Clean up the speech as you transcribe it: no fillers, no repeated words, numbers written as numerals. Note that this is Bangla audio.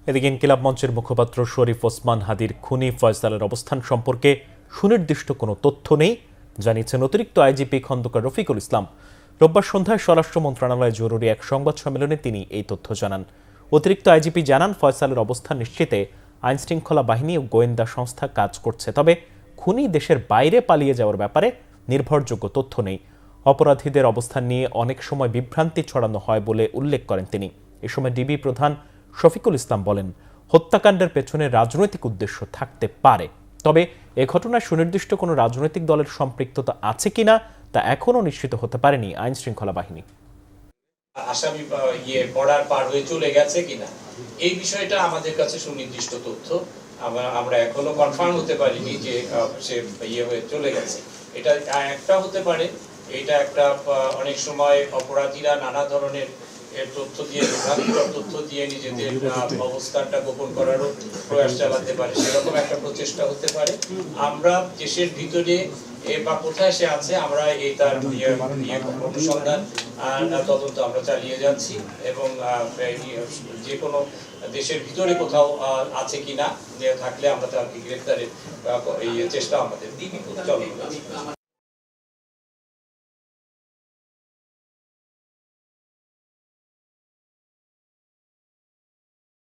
এদিকে ইনকিলাব মঞ্চের মুখপাত্র শরীফ ওসমান হাদির খুনি ফয়সালের অবস্থান সম্পর্কে সুনির্দিষ্ট কোনো তথ্য নেই জানিয়েছেন অতিরিক্ত আইজিপি খন্দকার রফিকুল ইসলাম। রোববার সন্ধ্যায় স্বরাষ্ট্র মন্ত্রণালয়ে জরুরি এক সংবাদ সম্মেলনে তিনি এই তথ্য জানান। অতিরিক্ত আইজিপি জানান, ফয়সালের অবস্থান নিশ্চিতে আইনশৃঙ্খলা বাহিনী ও গোয়েন্দা সংস্থা কাজ করছে, তবে খুনি দেশের বাইরে পালিয়ে যাওয়ার ব্যাপারে নির্ভরযোগ্য তথ্য নেই। অপরাধীদের অবস্থান নিয়ে অনেক সময় বিভ্রান্তি ছড়ানো হয় বলে উল্লেখ করেন তিনি। এ সময় ডিবি প্রধান শফিকুল ইসলাম বলেন, হত্যাকাণ্ডের পেছনে রাজনৈতিক উদ্দেশ্য থাকতে পারে, তবে এ ঘটনায় সুনির্দিষ্ট কোনো রাজনৈতিক দলের সম্পৃক্ততা আছে কিনা তা এখনও নিশ্চিত হতে পারেনি আইন শৃঙ্খলা বাহিনী। আসামি বর্ডার পার হয়ে চলে গেছে কিনা এই বিষয়টা আমাদের কাছে সুনির্দিষ্ট তথ্য আমরা এখনো কনফার্ম হতে পারিনি যে সে হয়ে চলে গেছে। এটা একটা হতে পারে, এটা একটা অনেক সময় অপরাধীরা নানা ধরনের তথ্য দিয়ে বিভ্রান্তিকর তথ্য দিয়ে নিজেদের অবস্থানটা গোপন করারও প্রয়াস চালাতে পারে, সেরকম একটা প্রচেষ্টা হতে পারে। আমরা দেশের ভিতরে বা কোথায় সে আছে আমরা এই তার অনুসন্ধান তদন্ত আমরা চালিয়ে যাচ্ছি এবং যে কোনো দেশের ভিতরে কোথাও আছে কিনা থাকলে আমরা তাকে গ্রেফতারের চেষ্টা আমাদের চলমান আছে।